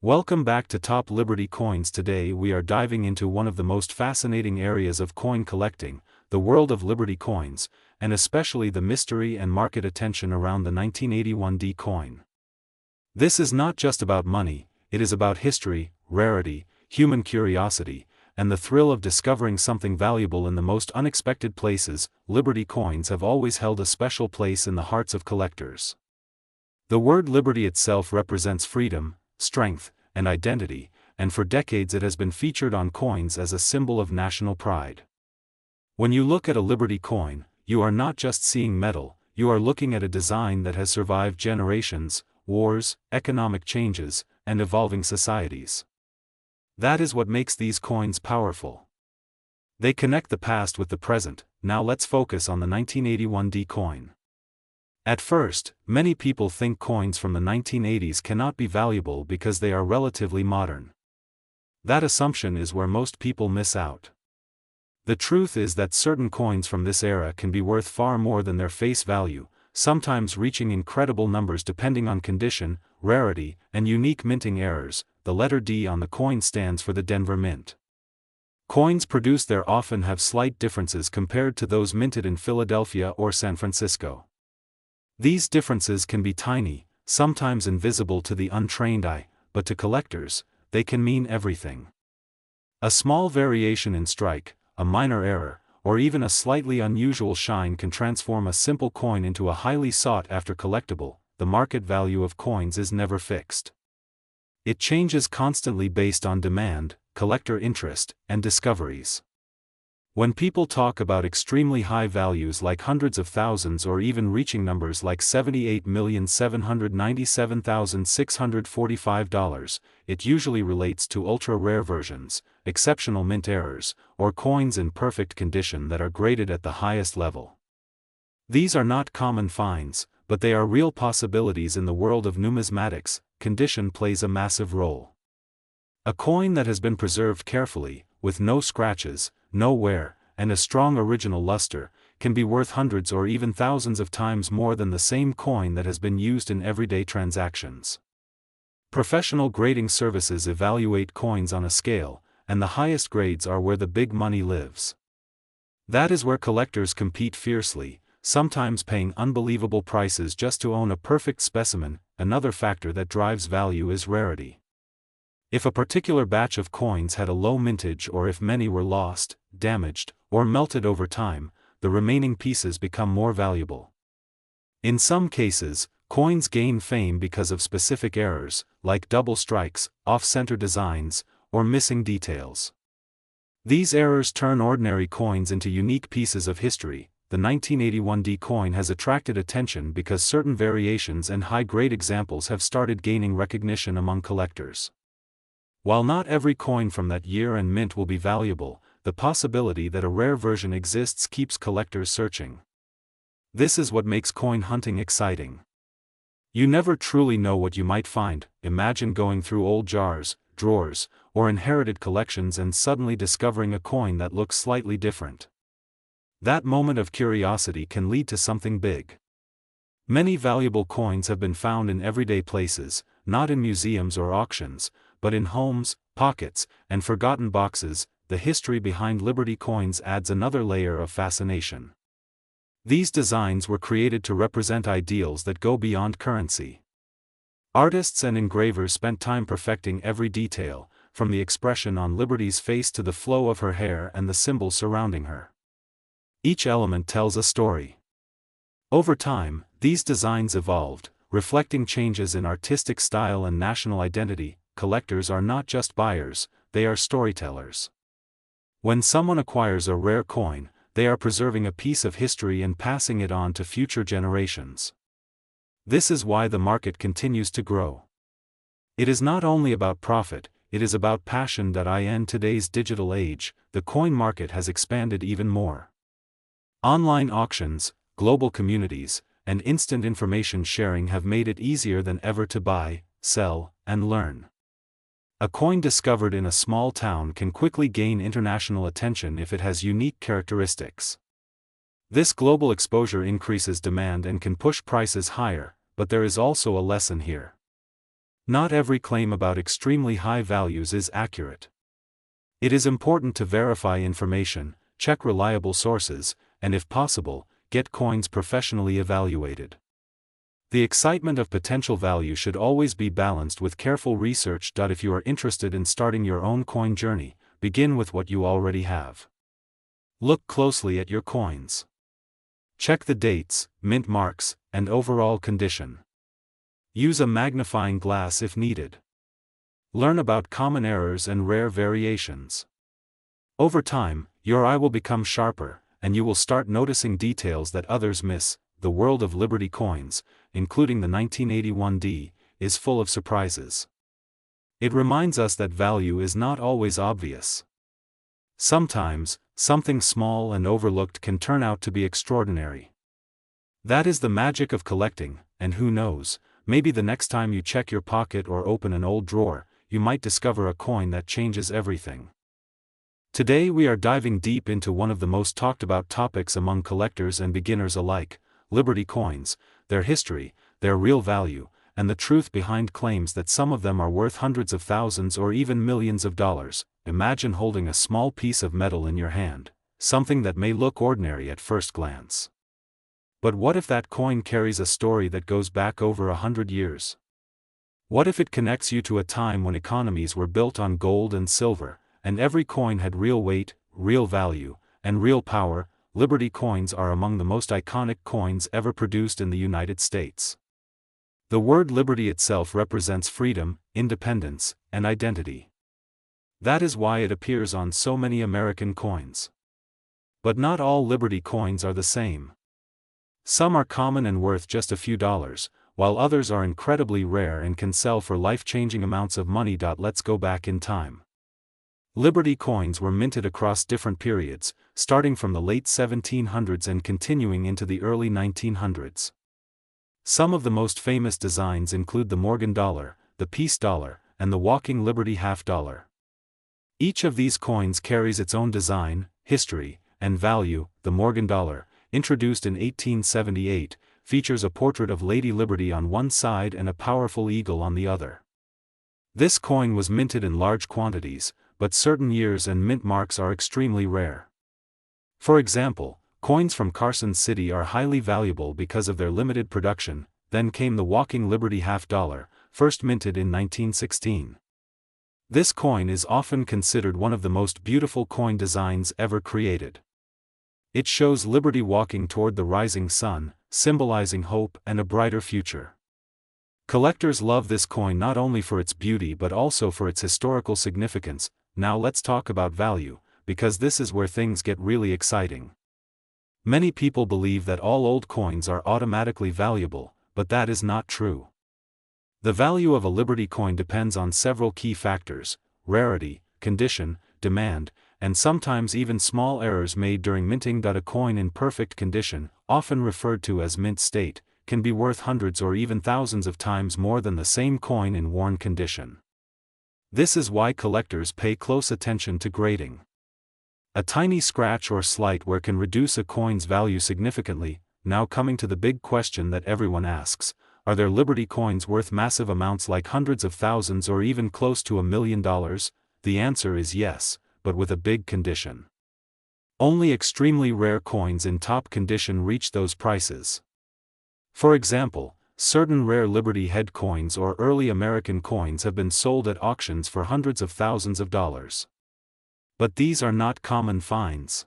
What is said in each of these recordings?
Welcome back to Top Liberty Coins. Today we are diving into one of the most fascinating areas of coin collecting, the world of Liberty coins, and especially the mystery and market attention around the 1981 D coin. This is not just about money, it is about history, rarity, human curiosity, and the thrill of discovering something valuable in the most unexpected places. Liberty coins have always held a special place in the hearts of collectors. The word liberty itself represents freedom, strength, and identity, and for decades it has been featured on coins as a symbol of national pride. When you look at a Liberty coin, you are not just seeing metal, you are looking at a design that has survived generations, wars, economic changes, and evolving societies. That is what makes these coins powerful. They connect the past with the present. Now let's focus on the 1981 D coin. At first, many people think coins from the 1980s cannot be valuable because they are relatively modern. That assumption is where most people miss out. The truth is that certain coins from this era can be worth far more than their face value, sometimes reaching incredible numbers depending on condition, rarity, and unique minting errors. The letter D on the coin stands for the Denver Mint. Coins produced there often have slight differences compared to those minted in Philadelphia or San Francisco. These differences can be tiny, sometimes invisible to the untrained eye, but to collectors, they can mean everything. A small variation in strike, a minor error, or even a slightly unusual shine can transform a simple coin into a highly sought-after collectible. The market value of coins is never fixed. It changes constantly based on demand, collector interest, and discoveries. When people talk about extremely high values like hundreds of thousands or even reaching numbers like $78,797,645, it usually relates to ultra-rare versions, exceptional mint errors, or coins in perfect condition that are graded at the highest level. These are not common finds, but they are real possibilities in the world of numismatics. Condition plays a massive role. A coin that has been preserved carefully, with no scratches, no wear, and a strong original luster, can be worth hundreds or even thousands of times more than the same coin that has been used in everyday transactions. Professional grading services evaluate coins on a scale, and the highest grades are where the big money lives. That is where collectors compete fiercely, sometimes paying unbelievable prices just to own a perfect specimen. Another factor that drives value is rarity. If a particular batch of coins had a low mintage, or if many were lost, damaged, or melted over time, the remaining pieces become more valuable. In some cases, coins gain fame because of specific errors, like double strikes, off-center designs, or missing details. These errors turn ordinary coins into unique pieces of history. The 1981 D coin has attracted attention because certain variations and high-grade examples have started gaining recognition among collectors. While not every coin from that year and mint will be valuable, the possibility that a rare version exists keeps collectors searching. This is what makes coin hunting exciting. You never truly know what you might find. Imagine going through old jars, drawers, or inherited collections and suddenly discovering a coin that looks slightly different. That moment of curiosity can lead to something big. Many valuable coins have been found in everyday places, not in museums or auctions, but in homes, pockets, and forgotten boxes. The history behind Liberty coins adds another layer of fascination. These designs were created to represent ideals that go beyond currency. Artists and engravers spent time perfecting every detail, from the expression on Liberty's face to the flow of her hair and the symbols surrounding her. Each element tells a story. Over time, these designs evolved, reflecting changes in artistic style and national identity. Collectors are not just buyers, they are storytellers. When someone acquires a rare coin, they are preserving a piece of history and passing it on to future generations. This is why the market continues to grow. It is not only about profit, it is about passion. In today's digital age, the coin market has expanded even more. Online auctions, global communities, and instant information sharing have made it easier than ever to buy, sell, and learn. A coin discovered in a small town can quickly gain international attention if it has unique characteristics. This global exposure increases demand and can push prices higher, but there is also a lesson here. Not every claim about extremely high values is accurate. It is important to verify information, check reliable sources, and if possible, get coins professionally evaluated. The excitement of potential value should always be balanced with careful research. If you are interested in starting your own coin journey, begin with what you already have. Look closely at your coins. Check the dates, mint marks, and overall condition. Use a magnifying glass if needed. Learn about common errors and rare variations. Over time, your eye will become sharper, and you will start noticing details that others miss. The world of Liberty coins, including the 1981D, is full of surprises. It reminds us that value is not always obvious. Sometimes, something small and overlooked can turn out to be extraordinary. That is the magic of collecting, and who knows, maybe the next time you check your pocket or open an old drawer, you might discover a coin that changes everything. Today we are diving deep into one of the most talked about topics among collectors and beginners alike, Liberty coins, their history, their real value, and the truth behind claims that some of them are worth hundreds of thousands or even millions of dollars. Imagine holding a small piece of metal in your hand, something that may look ordinary at first glance. But what if that coin carries a story that goes back over 100 years? What if it connects you to a time when economies were built on gold and silver, and every coin had real weight, real value, and real power? Liberty coins are among the most iconic coins ever produced in the United States. The word liberty itself represents freedom, independence, and identity. That is why it appears on so many American coins. But not all Liberty coins are the same. Some are common and worth just a few dollars, while others are incredibly rare and can sell for life-changing amounts of money. Let's go back in time. Liberty coins were minted across different periods, starting from the late 1700s and continuing into the early 1900s. Some of the most famous designs include the Morgan dollar, the Peace dollar, and the Walking Liberty half dollar. Each of these coins carries its own design, history, and value. The Morgan dollar, introduced in 1878, features a portrait of Lady Liberty on one side and a powerful eagle on the other. This coin was minted in large quantities, but certain years and mint marks are extremely rare. For example, coins from Carson City are highly valuable because of their limited production. Then came the Walking Liberty half dollar, first minted in 1916. This coin is often considered one of the most beautiful coin designs ever created. It shows Liberty walking toward the rising sun, symbolizing hope and a brighter future. Collectors love this coin not only for its beauty but also for its historical significance. Now let's talk about value, because this is where things get really exciting. Many people believe that all old coins are automatically valuable, but that is not true. The value of a Liberty coin depends on several key factors: rarity, condition, demand, and sometimes even small errors made during minting. A coin in perfect condition, often referred to as mint state, can be worth hundreds or even thousands of times more than the same coin in worn condition. This is why collectors pay close attention to grading. A tiny scratch or slight wear can reduce a coin's value significantly. Now coming to the big question that everyone asks: are there Liberty coins worth massive amounts like hundreds of thousands or even close to $1 million? The answer is yes, but with a big condition. Only extremely rare coins in top condition reach those prices. For example, certain rare Liberty head coins or early American coins have been sold at auctions for hundreds of thousands of dollars. But these are not common finds.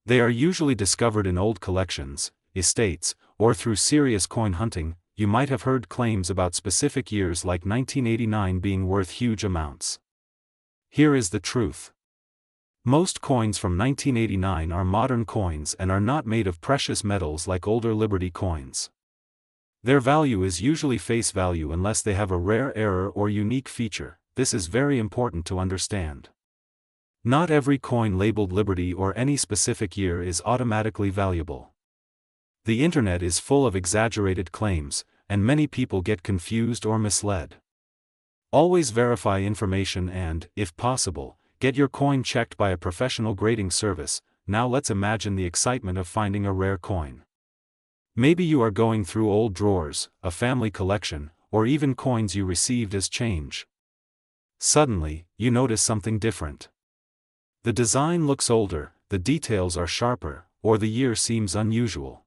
They are usually discovered in old collections, estates, or through serious coin hunting. You might have heard claims about specific years like 1989 being worth huge amounts. Here is the truth. Most coins from 1989 are modern coins and are not made of precious metals like older Liberty coins. Their value is usually face value unless they have a rare error or unique feature. This is very important to understand. Not every coin labeled Liberty or any specific year is automatically valuable. The internet is full of exaggerated claims, and many people get confused or misled. Always verify information and, if possible, get your coin checked by a professional grading service. Now let's imagine the excitement of finding a rare coin. Maybe you are going through old drawers, a family collection, or even coins you received as change. Suddenly, you notice something different. The design looks older, the details are sharper, or the year seems unusual.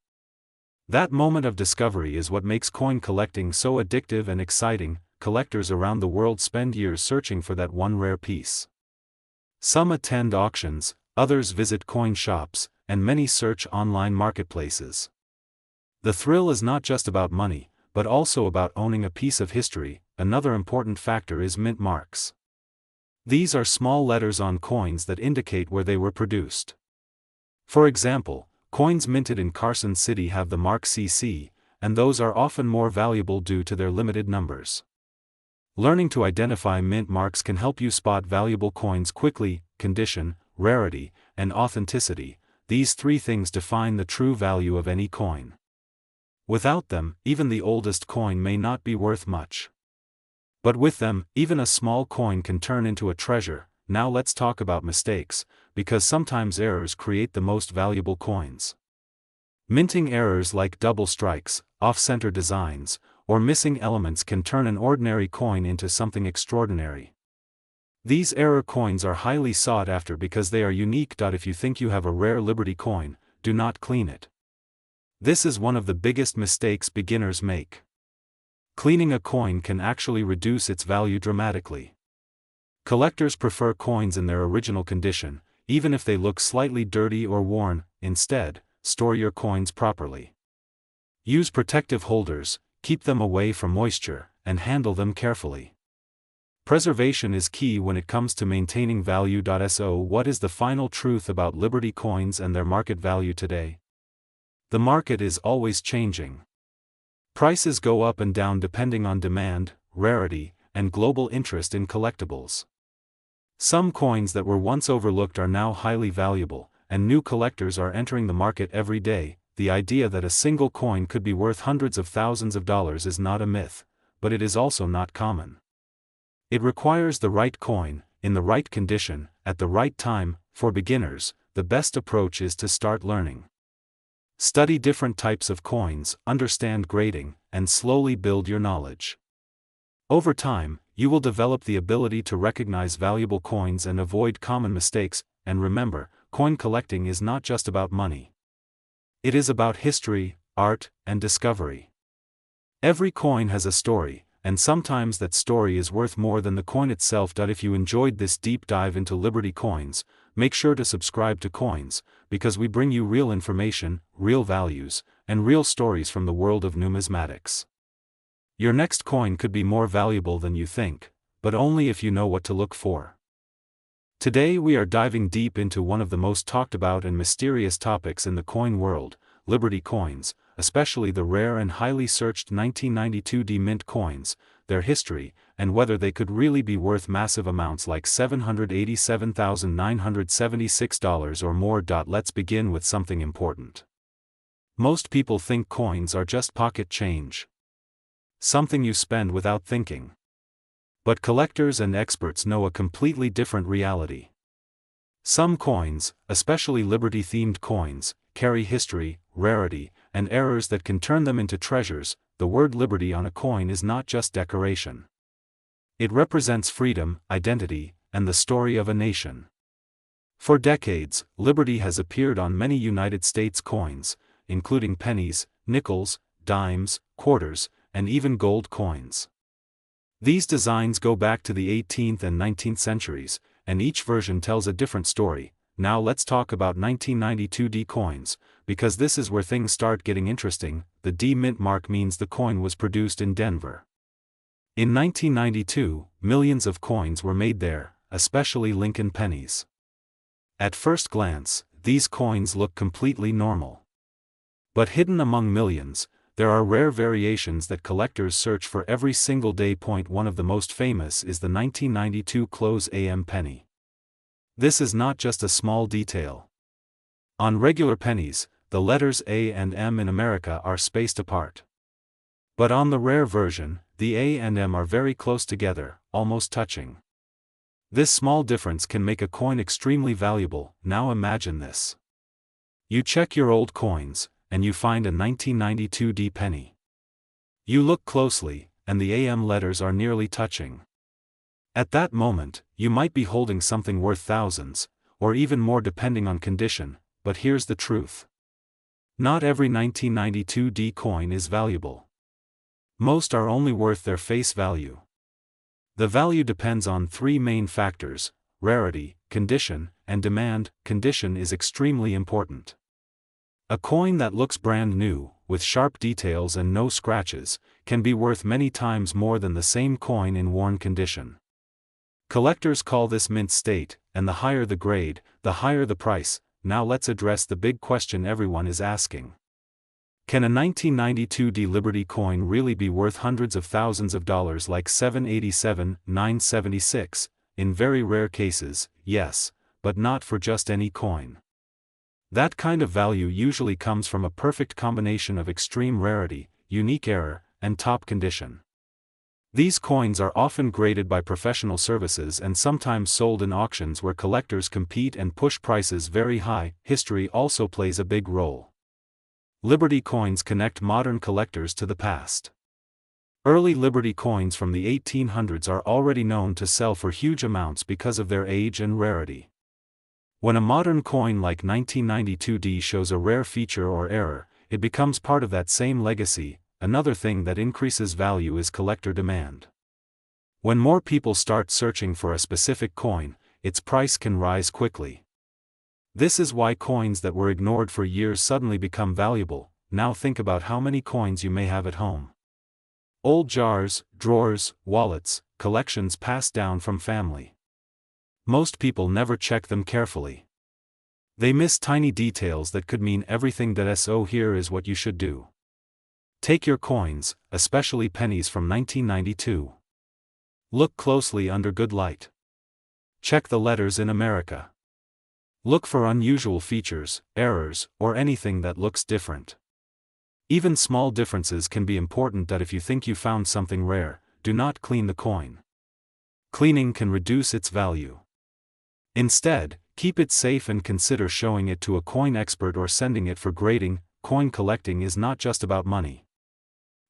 That moment of discovery is what makes coin collecting so addictive and exciting. Collectors around the world spend years searching for that one rare piece. Some attend auctions, others visit coin shops, and many search online marketplaces. The thrill is not just about money, but also about owning a piece of history. Another important factor is mint marks. These are small letters on coins that indicate where they were produced. For example, coins minted in Carson City have the mark CC, and those are often more valuable due to their limited numbers. Learning to identify mint marks can help you spot valuable coins quickly. Condition, rarity, and authenticity. These three things define the true value of any coin. Without them, even the oldest coin may not be worth much. But with them, even a small coin can turn into a treasure. Now let's talk about mistakes, because sometimes errors create the most valuable coins. Minting errors like double strikes, off-center designs, or missing elements can turn an ordinary coin into something extraordinary. These error coins are highly sought after because they are unique. If you think you have a rare Liberty coin, do not clean it. This is one of the biggest mistakes beginners make. Cleaning a coin can actually reduce its value dramatically. Collectors prefer coins in their original condition, even if they look slightly dirty or worn. Instead, store your coins properly. Use protective holders, keep them away from moisture, and handle them carefully. Preservation is key when it comes to maintaining value. So, what is the final truth about Liberty coins and their market value today? The market is always changing. Prices go up and down depending on demand, rarity, and global interest in collectibles. Some coins that were once overlooked are now highly valuable, and new collectors are entering the market every day. The idea that a single coin could be worth hundreds of thousands of dollars is not a myth, but it is also not common. It requires the right coin, in the right condition, at the right time. For beginners, the best approach is to start learning. Study different types of coins, understand grading, and slowly build your knowledge. Over time, you will develop the ability to recognize valuable coins and avoid common mistakes. And remember, coin collecting is not just about money. It is about history, art, and discovery. Every coin has a story, and sometimes that story is worth more than the coin itself. If you enjoyed this deep dive into Liberty coins, make sure to subscribe to Coins, because we bring you real information, real values, and real stories from the world of numismatics. Your next coin could be more valuable than you think, but only if you know what to look for. Today we are diving deep into one of the most talked about and mysterious topics in the coin world, Liberty coins, especially the rare and highly searched 1992 mint coins, their history, and whether they could really be worth massive amounts like $787,976 or more. Let's begin with something important. Most people think coins are just pocket change. Something you spend without thinking. But collectors and experts know a completely different reality. Some coins, especially Liberty-themed coins, carry history, rarity, and errors that can turn them into treasures. The word Liberty on a coin is not just decoration. It represents freedom, identity, and the story of a nation. For decades, Liberty has appeared on many United States coins, including pennies, nickels, dimes, quarters, and even gold coins. These designs go back to the 18th and 19th centuries, and each version tells a different story. Now let's talk about 1992 coins, because this is where things start getting interesting. The D mint mark means the coin was produced in Denver. In 1992, millions of coins were made there, especially Lincoln pennies. At first glance, these coins look completely normal. But hidden among millions, there are rare variations that collectors search for every single day. One of the most famous is the 1992 close AM penny. This is not just a small detail. On regular pennies, the letters A and M in America are spaced apart. But on the rare version, the A and M are very close together, almost touching. This small difference can make a coin extremely valuable. Now imagine this. You check your old coins, and you find a 1992 penny. You look closely, and the AM letters are nearly touching. At that moment, you might be holding something worth thousands, or even more depending on condition, but here's the truth. Not every 1992D coin is valuable. Most are only worth their face value. The value depends on three main factors: rarity, condition, and demand. Condition is extremely important. A coin that looks brand new, with sharp details and no scratches, can be worth many times more than the same coin in worn condition. Collectors call this mint state, and the higher the grade, the higher the price. Now let's address the big question everyone is asking. Can a 1992D Liberty coin really be worth hundreds of thousands of dollars like 787, 976? In very rare cases, yes, but not for just any coin. That kind of value usually comes from a perfect combination of extreme rarity, unique error, and top condition. These coins are often graded by professional services and sometimes sold in auctions where collectors compete and push prices very high. History also plays a big role. Liberty coins connect modern collectors to the past. Early Liberty coins from the 1800s are already known to sell for huge amounts because of their age and rarity. When a modern coin like 1992D shows a rare feature or error, it becomes part of that same legacy. Another thing that increases value is collector demand. When more people start searching for a specific coin, its price can rise quickly. This is why coins that were ignored for years suddenly become valuable. Now think about how many coins you may have at home. Old jars, drawers, wallets, collections passed down from family. Most people never check them carefully. They miss tiny details that could mean everything. So here is what you should do. Take your coins, especially pennies from 1992. Look closely under good light. Check the letters in America. Look for unusual features, errors, or anything that looks different. Even small differences can be important. If you think you found something rare, do not clean the coin. Cleaning can reduce its value. Instead, keep it safe and consider showing it to a coin expert or sending it for grading. Coin collecting is not just about money.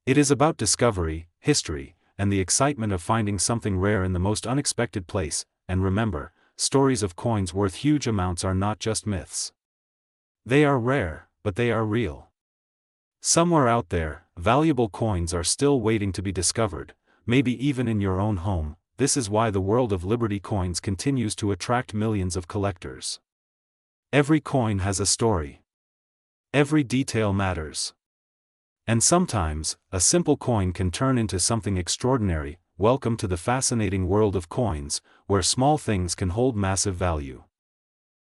It is about discovery, history, and the excitement of finding something rare in the most unexpected place. And remember, stories of coins worth huge amounts are not just myths. They are rare, but they are real. Somewhere out there, valuable coins are still waiting to be discovered, maybe even in your own home. This is why the world of Liberty coins continues to attract millions of collectors. Every coin has a story. Every detail matters. And sometimes, a simple coin can turn into something extraordinary. Welcome to the fascinating world of coins, where small things can hold massive value.